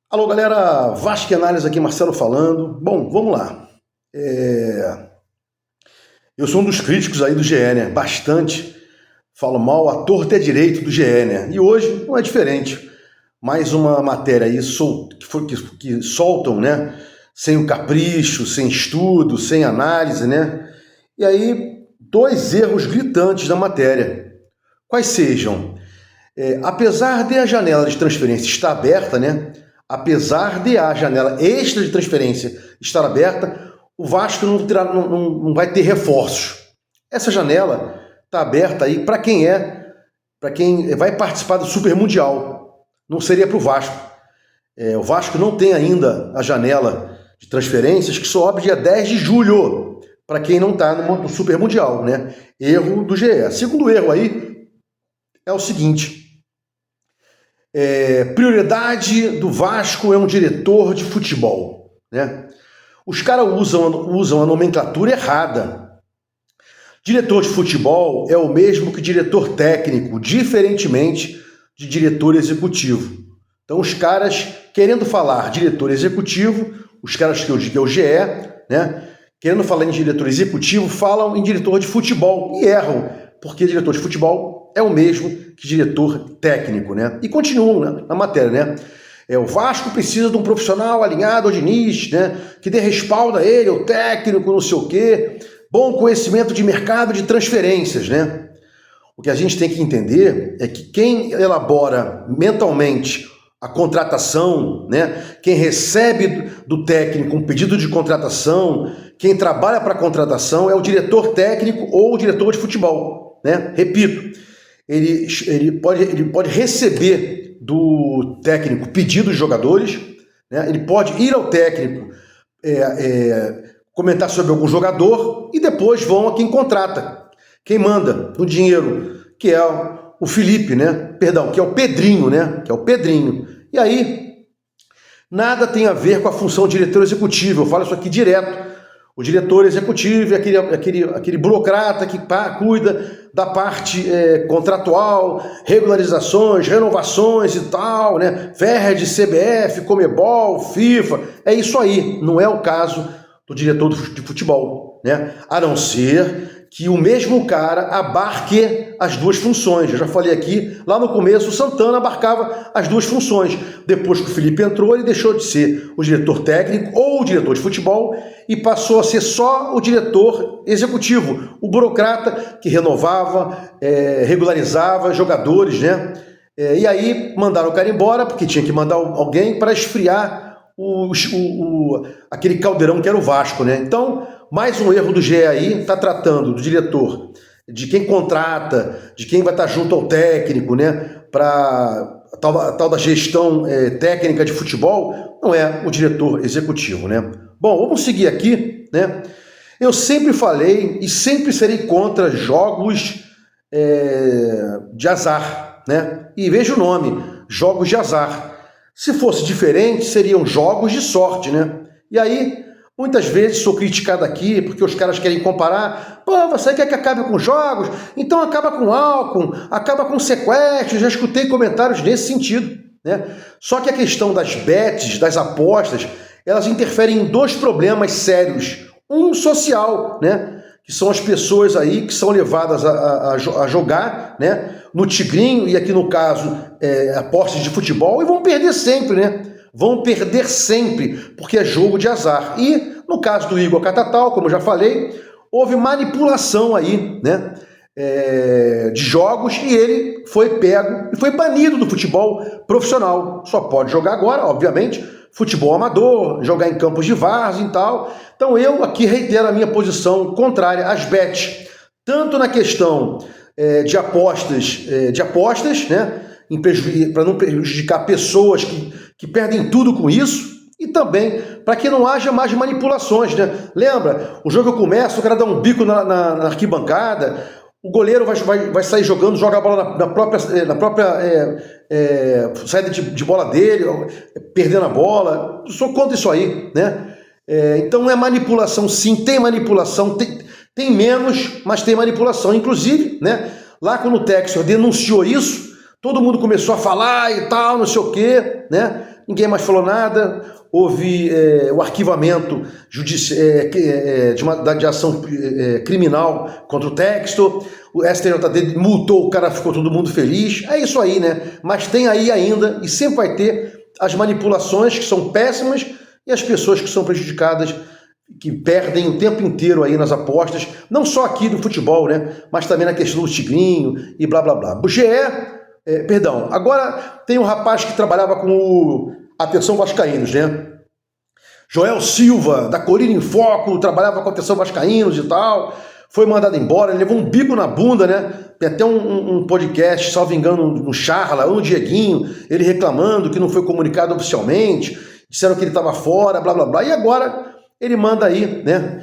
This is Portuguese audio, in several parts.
Alô, galera, Vasco e Análise aqui, Marcelo falando. Bom, vamos lá. Eu sou um dos críticos aí do GE, né? Bastante. Falo mal à torta e à direito do GE, né? E hoje não é diferente. Mais uma matéria aí que soltam, né? Sem o capricho, sem estudo, sem análise, né? E aí, dois erros gritantes da matéria. Quais sejam? Apesar de a janela de transferência estar aberta, né? Apesar de a janela extra de transferência estar aberta, o Vasco não vai ter reforços. Essa janela está aberta aí para quem vai participar do Super Mundial. Não seria para o Vasco. O Vasco não tem ainda a janela de transferências que só abre dia 10 de julho, para quem não está no Super Mundial, né? Erro do GE. Segundo erro aí é o seguinte: prioridade do Vasco é um diretor de futebol, né? Os caras usam a nomenclatura errada. Diretor de futebol é o mesmo que diretor técnico, diferentemente de diretor executivo. Então os caras, querendo falar diretor executivo, os caras que eu digo é o GE, né? Querendo falar em diretor executivo, falam em diretor de futebol e erram, porque diretor de futebol é o mesmo que diretor técnico, né? E continuam, né, na matéria, né? O Vasco precisa de um profissional alinhado ao Diniz, né? Que dê respaldo a ele, ao técnico, não sei o quê. Bom conhecimento de mercado de transferências, né? O que a gente tem que entender é que quem elabora mentalmente a contratação, né? Quem recebe do técnico um pedido de contratação, quem trabalha para a contratação é o diretor técnico ou o diretor de futebol, né? Repito, ele pode receber do técnico pedidos de jogadores, né? Ele pode ir ao técnico comentar sobre algum jogador e depois vão a quem contrata, quem manda o dinheiro, que é o Felipe, né? Perdão, que é o Pedrinho, né? Que é o Pedrinho. E aí, nada tem a ver com a função de diretor executivo. Eu falo isso aqui direto. O diretor executivo é aquele burocrata que cuida da parte contratual, regularizações, renovações e tal, né? Verde, CBF, Comebol, FIFA. É isso aí. Não é o caso do diretor de futebol, né? A não ser que o mesmo cara abarque as duas funções. Eu já falei aqui, lá no começo, o Santana abarcava as duas funções. Depois que o Felipe entrou, ele deixou de ser o diretor técnico ou o diretor de futebol e passou a ser só o diretor executivo, o burocrata que renovava, regularizava jogadores, né? E aí mandaram o cara embora, porque tinha que mandar alguém para esfriar aquele caldeirão que era o Vasco, né? Então, mais um erro do GE aí, está tratando do diretor, de quem contrata, de quem vai estar junto ao técnico, né? Para a tal da gestão técnica de futebol, não é o diretor executivo, né? Bom, vamos seguir aqui, né? Eu sempre falei e sempre serei contra jogos de azar, né? E veja o nome, jogos de azar. Se fosse diferente, seriam jogos de sorte, né? E aí, muitas vezes sou criticado aqui porque os caras querem comparar. Pô, você quer que acabe com jogos? Então acaba com álcool, acaba com sequestro. Já escutei comentários nesse sentido, né? Só que a questão das bets, das apostas, elas interferem em dois problemas sérios. Um social, né? Que são as pessoas aí que são levadas a jogar, né? No Tigrinho, e aqui no caso, apostas de futebol, e vão perder sempre, né? Vão perder sempre, porque é jogo de azar. E no caso do Igor Catatal, como eu já falei, houve manipulação aí, né? De jogos, e ele foi pego e foi banido do futebol profissional. Só pode jogar agora, obviamente, futebol amador, jogar em campos de várzea e tal. Então eu aqui reitero a minha posição contrária às bets, tanto na questão de apostas, né, para não prejudicar pessoas que perdem tudo com isso, e também para que não haja mais manipulações, né? Lembra, o jogo começa, o cara dá um bico na arquibancada, o goleiro vai sair jogando, joga a bola na própria saída de bola dele, perdendo a bola. Eu sou contra isso aí, né? Então é manipulação, sim, tem manipulação, tem menos, mas tem manipulação. Inclusive, né, lá quando o Textor denunciou isso, todo mundo começou a falar e tal, não sei o quê, né? Ninguém mais falou nada, houve o arquivamento de ação criminal contra o Textor, o STJD multou o cara, ficou todo mundo feliz, é isso aí, né? Mas tem aí ainda, e sempre vai ter, as manipulações que são péssimas e as pessoas que são prejudicadas, que perdem o tempo inteiro aí nas apostas, não só aqui no futebol, né? Mas também na questão do Tigrinho e blá blá blá. O GE, agora tem um rapaz que trabalhava com o Atenção Vascaínos, né? Joel Silva, da Corina em Foco, trabalhava com a Atenção Vascaínos e tal, foi mandado embora, ele levou um bico na bunda, né? Tem até um podcast, salvo engano, no Charla, ou no Dieguinho, ele reclamando que não foi comunicado oficialmente, disseram que ele estava fora, blá blá blá, e agora ele manda aí, né?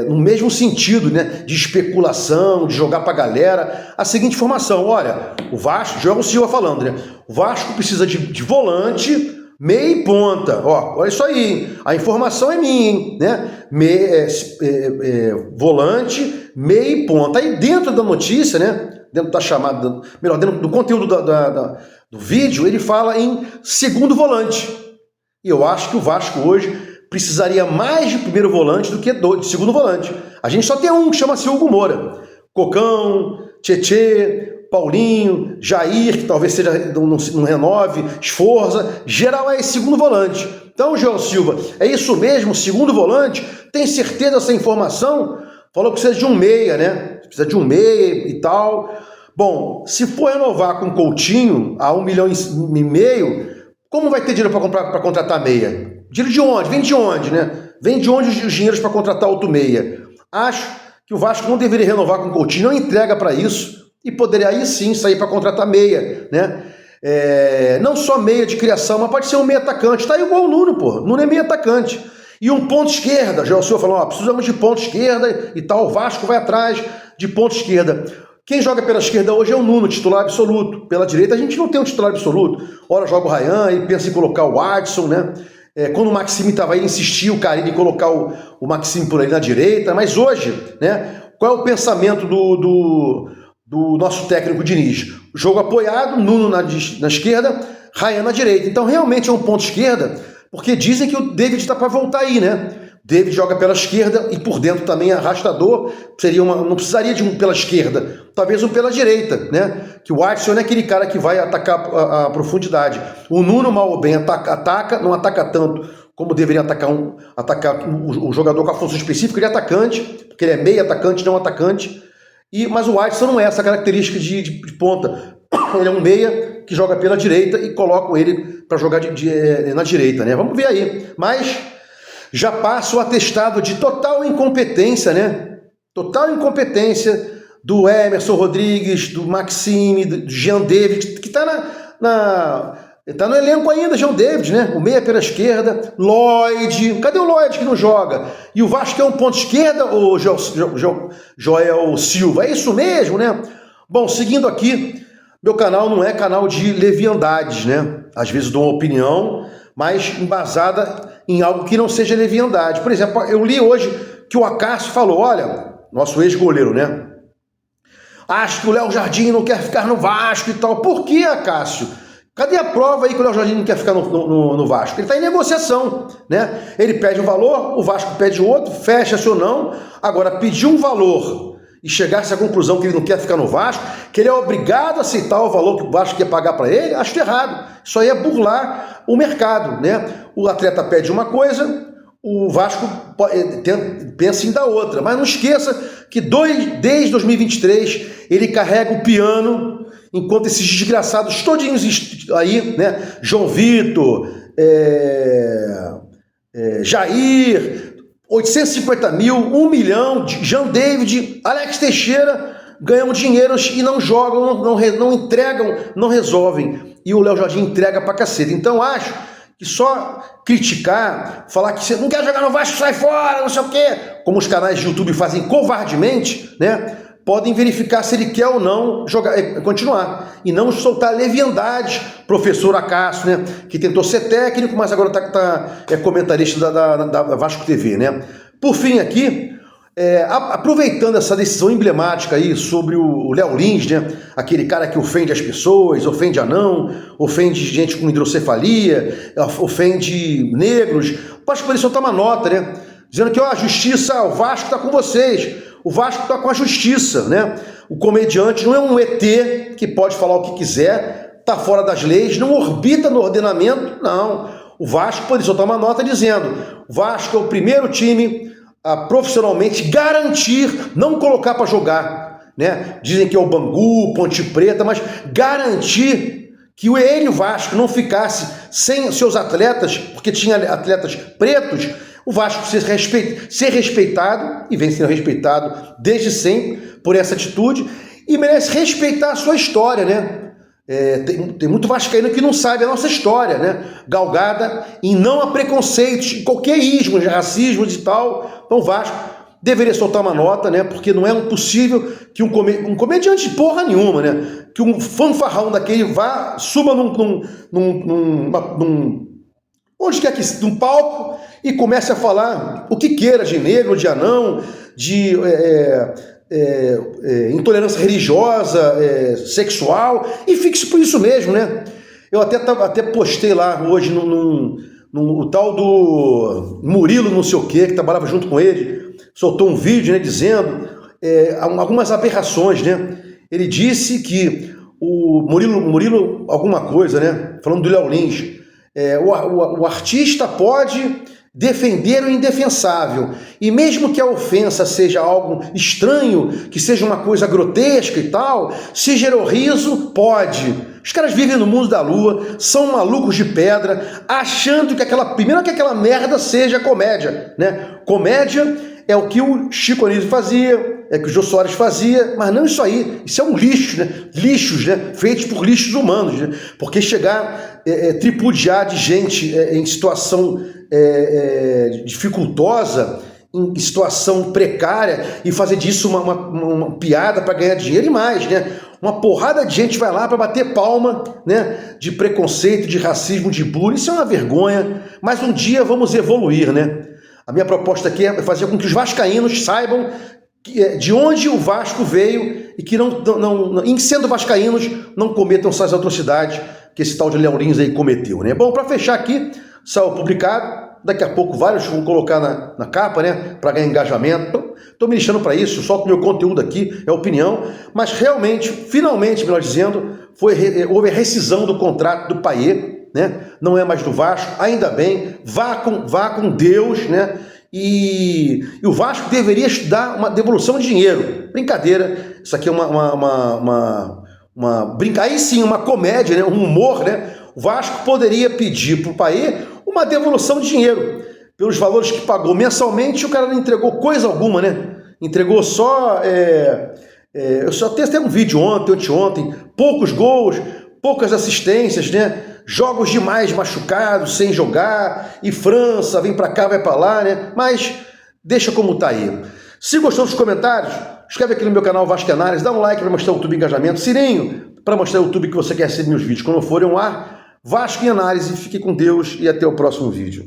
No mesmo sentido, né? De especulação, de jogar pra galera, a seguinte informação: olha, o Vasco, Joel Silva falando, né? O Vasco precisa de volante, meia e ponta. Ó, olha isso aí, a informação é minha, hein? Né? Volante, meia e ponta. Aí dentro da notícia, né? Dentro da chamada, melhor, dentro do conteúdo do vídeo, ele fala em segundo volante. E eu acho que o Vasco hoje precisaria mais de primeiro volante do que de segundo volante. A gente só tem um que chama-se Hugo Moura. Cocão, Tietê, Paulinho, Jair, que talvez seja não renove, Esforza, geral é esse segundo volante. Então, Joel Silva, é isso mesmo, segundo volante? Tem certeza dessa informação? Falou que precisa de um meia, né? Precisa de um meia e tal. Bom, se for renovar com Coutinho a 1,5 milhão, como vai ter dinheiro para contratar meia? Dinheiro de onde? Vem de onde, né? Vem de onde os dinheiros para contratar outro meia? Acho que o Vasco não deveria renovar com o Coutinho, não entrega para isso, e poderia aí sim sair para contratar meia, né? Não só meia de criação, mas pode ser um meia atacante. Tá aí igual o Nuno, pô. Nuno é meia atacante. E um ponto esquerda. Já o senhor falou, precisamos de ponto esquerda e tal. O Vasco vai atrás de ponto esquerda. Quem joga pela esquerda hoje é o Nuno, titular absoluto. Pela direita a gente não tem um titular absoluto. Ora joga o Ryan e pensa em colocar o Adson, né? Quando o Maxime estava aí, insistiu o Carille em colocar o Maxime por aí na direita, mas hoje, né, qual é o pensamento do nosso técnico Diniz? Jogo apoiado, Nuno na esquerda, Ryan na direita. Então realmente é um ponto esquerda, porque dizem que o David está para voltar aí, né? David joga pela esquerda e por dentro também arrastador, não precisaria de um pela esquerda, talvez um pela direita, né? Que o Adson é aquele cara que vai atacar a profundidade. O Nuno, mal ou bem, ataca, não ataca tanto como deveria atacar o jogador com a função específica, ele é atacante, porque ele é meio atacante, não atacante, mas o Adson não é essa característica de ponta. Ele é um meia que joga pela direita e colocam ele para jogar na direita, né? Vamos ver aí. Mas já passa o atestado de total incompetência, né? Total incompetência do Emerson Rodrigues, do Maxime, do Jean David, que está tá no elenco ainda, Jean David, né? O meia pela esquerda, Lloyd. Cadê o Lloyd que não joga? E o Vasco é um ponto esquerda, ou Joel Silva? É isso mesmo, né? Bom, seguindo aqui, meu canal não é canal de leviandades, né? Às vezes dou uma opinião, mas embasada em algo que não seja leviandade. Por exemplo, eu li hoje que o Acácio falou, olha, nosso ex-goleiro, né? Acho que o Léo Jardim não quer ficar no Vasco e tal. Por que, Acácio? Cadê a prova aí que o Léo Jardim não quer ficar no Vasco? Ele está em negociação, né? Ele pede um valor, o Vasco pede outro, fecha-se ou não. Agora, pedir um valor e chegar-se à conclusão que ele não quer ficar no Vasco, que ele é obrigado a aceitar o valor que o Vasco quer pagar para ele, acho errado. Isso aí é burlar o mercado, né? O atleta pede uma coisa, o Vasco pensa em dar outra. Mas não esqueça que desde 2023 ele carrega o piano, enquanto esses desgraçados todinhos aí, né? João Vitor, Jair, 850 mil, 1 milhão, Jean David, Alex Teixeira ganham dinheiro e não jogam, não entregam, não resolvem. E o Léo Jardim entrega pra caceta. Então acho que só criticar, falar que você não quer jogar no Vasco, sai fora, não sei o quê, como os canais de YouTube fazem covardemente, né? Podem verificar se ele quer ou não continuar. E não soltar leviandades, professor Acácio, né? Que tentou ser técnico, mas agora é comentarista da Vasco TV, né? Por fim aqui, Aproveitando essa decisão emblemática aí sobre o Léo Lins, né? Aquele cara que ofende as pessoas, ofende anão, ofende gente com hidrocefalia, ofende negros, o Vasco poderia soltar uma nota, né? Dizendo que a justiça, o Vasco está com vocês, o Vasco está com a justiça, né? O comediante não é um ET que pode falar o que quiser, está fora das leis, não orbita no ordenamento, não. O Vasco poderia soltar uma nota dizendo: o Vasco é o primeiro time a profissionalmente garantir, não colocar para jogar, né? Dizem que é o Bangu, Ponte Preta, mas garantir que o Vasco não ficasse sem seus atletas, porque tinha atletas pretos, o Vasco ser respeitado, e vem sendo respeitado desde sempre por essa atitude, e merece respeitar a sua história, né? Tem muito vascaíno que não sabe a nossa história, né? Galgada em não há preconceitos, em qualquer ismo, de racismo e tal. Então o Vasco deveria soltar uma nota, né? Porque não é possível que um comediante de porra nenhuma, né? Que um fanfarrão daquele suba onde quer que num palco e comece a falar o que queira de negro, de anão, de intolerância religiosa, sexual, e fixe por isso mesmo, né? Eu até postei lá hoje o tal do Murilo não sei o que trabalhava junto com ele, soltou um vídeo, né, dizendo algumas aberrações, né? Ele disse que o Murilo alguma coisa, né? Falando do Léo Lins, o artista pode defender o indefensável, e mesmo que a ofensa seja algo estranho, que seja uma coisa grotesca e tal, se gerou riso, pode. Os caras vivem no mundo da lua, são malucos de pedra, achando que aquela merda seja comédia, né? Comédia é o que o Chico Anísio fazia, é o que o Jô Soares fazia, mas não isso aí, isso é um lixo, né? Lixos, né? Feitos por lixos humanos, né? Porque tripudiar de gente em situação dificultosa, em situação precária, e fazer disso uma piada para ganhar dinheiro e mais, né? Uma porrada de gente vai lá para bater palma, né? De preconceito, de racismo, de bullying, isso é uma vergonha, mas um dia vamos evoluir, né? A minha proposta aqui é fazer com que os vascaínos saibam de onde o Vasco veio e que em sendo vascaínos, não cometam essas atrocidades que esse tal de Léo Lins aí cometeu, né? Bom, para fechar aqui, saiu publicado, daqui a pouco vários vão colocar na capa, né, para ganhar engajamento. Estou me lixando para isso, solto meu conteúdo aqui, é opinião, mas realmente, finalmente, melhor dizendo, houve a rescisão do contrato do Payet, né? Não é mais do Vasco, ainda bem, vá com Deus, né? E o Vasco deveria dar uma devolução de dinheiro. Brincadeira, isso aqui é aí sim, uma comédia, né? Um humor, né? O Vasco poderia pedir para o Payet uma devolução de dinheiro pelos valores que pagou mensalmente. O cara não entregou coisa alguma, né? Entregou só... eu só testei um vídeo anteontem, poucos gols, poucas assistências, né? Jogos demais machucados, sem jogar, e França, vem pra cá, vai pra lá, né? Mas deixa como tá aí. Se gostou dos comentários, escreve aqui no meu canal Vasco Análise, dá um like para mostrar o YouTube engajamento, sininho para mostrar o YouTube que você quer receber meus vídeos quando forem ao ar. Vasco em Análise, fique com Deus e até o próximo vídeo.